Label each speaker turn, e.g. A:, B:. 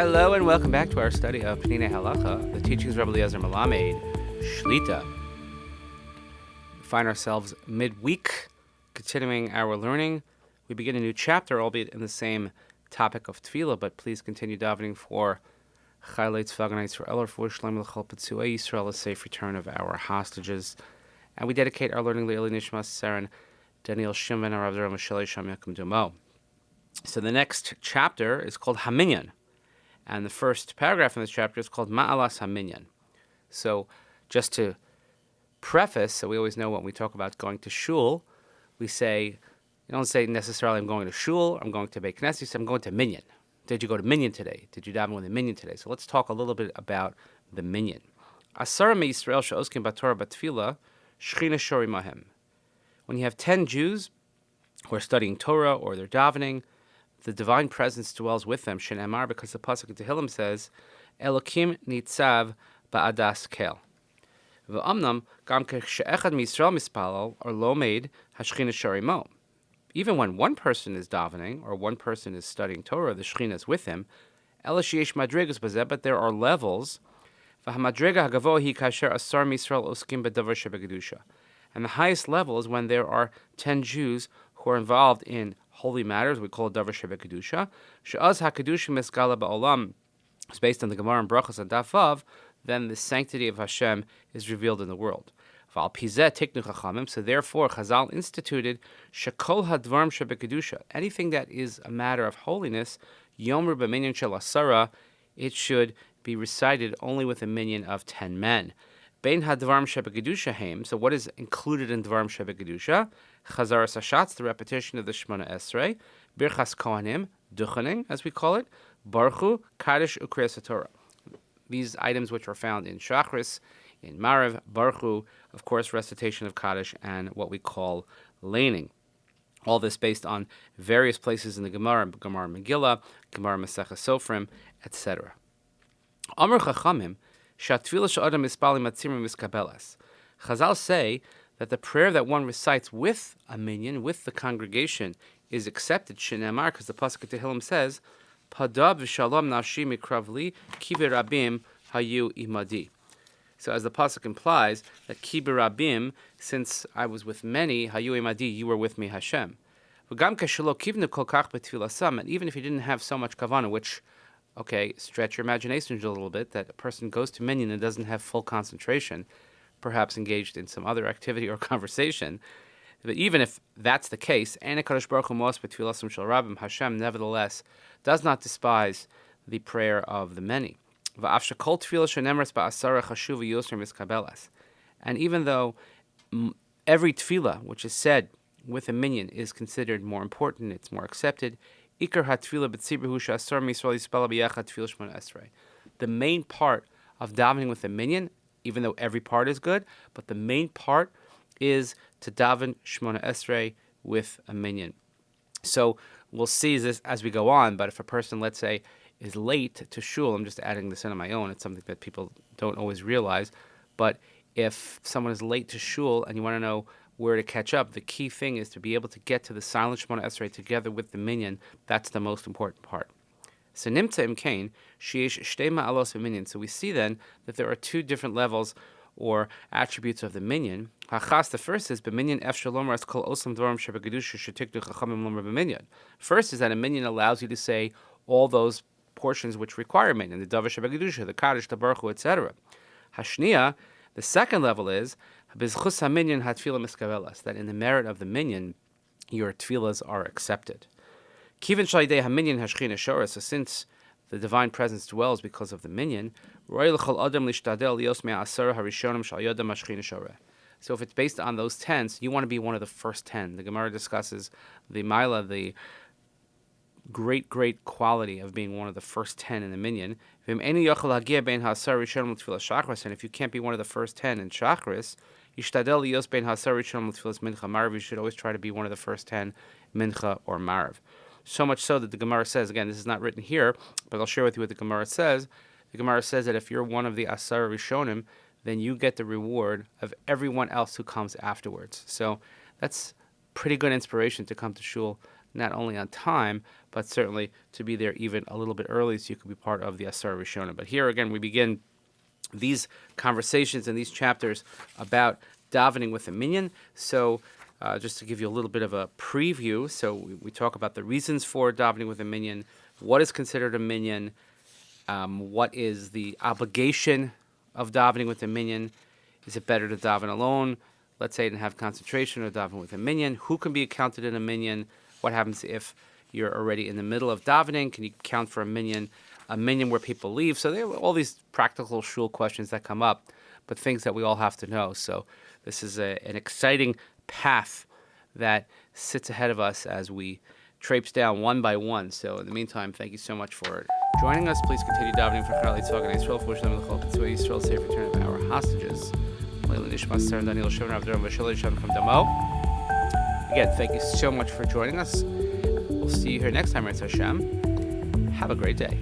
A: Hello and welcome back to our study of Peninei Halacha, the teachings of Rabbi Eliezer Melamed, Shlita. We find ourselves midweek, continuing our learning. We begin a new chapter, albeit in the same topic of Tefillah, but please continue davening for Chaylei Tzvagan Yisrael, or for Shalom L'chol Petzuei Yisrael, a safe return of our hostages. And we dedicate our learning to Nishmat, Saren, Daniel Shimon, Rav Zera Moshe Sham Yakum Dumo. So the next chapter is called Minyan. And the first paragraph in this chapter is called Ma'alas HaMinyan. So just to preface, so we always know when we talk about going to shul, we say, you don't say necessarily I'm going to shul, I'm going to Beit Knesset, you say I'm going to Minyan. Did you go to Minyan today? Did you daven with the Minyan today? So let's talk a little bit about the Minyan. Asara meYisrael she'oskim b'Torah b'Tefillah, Shechina shori mahem. When you have 10 Jews who are studying Torah or they're davening, the divine presence dwells with them, Shenemar, because the pasuk in Tehillim says, Elokim nitzav ba'adas kel. V'amnam gam she'echad miYisrael mispalal or lo made hashchina sharimo. Even when one person is davening or one person is studying Torah, the Shechina is with him. Ela sheyesh madrigas bazeh, but there are levels. V'hamadriga hagavoh hi kasher asar miYisrael oskim b'davar shebegedusha. And the highest level is when there are 10 Jews who are involved in holy matters. We call it davar shebekadusha. She'az hakadusha meskala ba'olam is based on the Gemara and Brachos and Daf Vav. Then the sanctity of Hashem is revealed in the world. V'al pizeh tiknu chachamim. So therefore, Chazal instituted shekol hadvarim shebekadusha. Anything that is a matter of holiness, yomer b'minyan shel asara, it should be recited only with a minyan of 10 men. Bein hadvarim shebekadusha haim. So what is included in dvarim shebekadusha? Chazaras Hashatz, the repetition of the Shemona Esrei, Birchas Kohanim, Duchaning, as we call it, Baruchu, Kaddish, Ukriyas Torah. These items which are found in Shachris, in Marav, Baruchu, of course, recitation of Kaddish, and what we call laning. All this based on various places in the Gemara, Gemara Megillah, Gemara Masechah Sofrim, etc. Amar Chachamim, Shatfilah Sh'adam Mispalim Matzirim Miskabelas. Chazal say that the prayer that one recites with a minyan, with the congregation, is accepted, Shenemar, because the pasuk of Tehillim says, Padab v'shalom nafshi mikravli ki berabim hayu imadi. So as the pasuk implies, that ki berabim, since I was with many, hayu imadi, you were with me, Hashem. V'gam keshelo kivnu kol kach b'tfilasam, and even if you didn't have so much kavanah, which, okay, stretch your imagination a little bit, that a person goes to minyan and doesn't have full concentration, perhaps engaged in some other activity or conversation. But even if that's the case, Hashem nevertheless does not despise the prayer of the many. And even though every tefillah which is said with a minyan is considered more important, it's more accepted, the main part of davening with a minyan, even though every part is good, but the main part is to daven Shemona Esrei with a minyan. So we'll see this as we go on, but if a person, let's say, is late to shul, I'm just adding this in on my own, it's something that people don't always realize, but if someone is late to shul and you want to know where to catch up, the key thing is to be able to get to the silent Shemona Esrei together with the minyan. That's the most important part. So nimtza imkain sheyesh shtei ma'alos v'minyan. So we see then that there are two different levels or attributes of the minyan. Hachas, the first is b'minyan ef shalom ras kol osam dvarim shebegedusha shetikdu chachamim lomer b'minyan. First is that a minyan allows you to say all those portions which require minyan, the davar shebegedusha, the kaddish, the baruch hu, etc. Hashniya, the second level is b'zchus haminyan hatfilah miskavelas, that in the merit of the minyan, your tefillahs are accepted. Kivin shaydei haminyan hashchina shora. So since the divine presence dwells because of the minyan, so if it's based on those 10, so you want to be one of the first 10. The Gemara discusses the Maila, the great quality of being one of the first 10 in the minyan. And if you can't be one of the first 10 in Shachris, you should always try to be one of the first 10 Mincha or Marav. So much so that the Gemara says, again, this is not written here, but I'll share with you what the Gemara says. The Gemara says that if you're one of the Asar Rishonim, then you get the reward of everyone else who comes afterwards. So that's pretty good inspiration to come to shul not only on time, but certainly to be there even a little bit early so you can be part of the Asar Rishona. But here again, we begin these conversations and these chapters about davening with a minyan. So just to give you a little bit of a preview, so we talk about the reasons for davening with a minyan, what is considered a minyan, what is the obligation of davening with a minyan, is it better to daven alone, let's say, and have concentration, or daven with a minyan, who can be counted in a minyan, what happens if you're already in the middle of davening, can you count for a minyan where people leave? So there are all these practical shul questions that come up, but things that we all have to know. So this is an exciting path that sits ahead of us as we traipse down one by one. So in the meantime, thank you so much for joining us. Please continue davening for Chayalei Tzvah and Yisrael, for Shalom L'chol Pitzvei Yisrael, safe return of our hostages. Nishmat Sarah Daniel Shimon Avdor Vashel Shem from Damo. Again, thank you so much for joining us. We'll see you here next time, Hashem. Have a great day.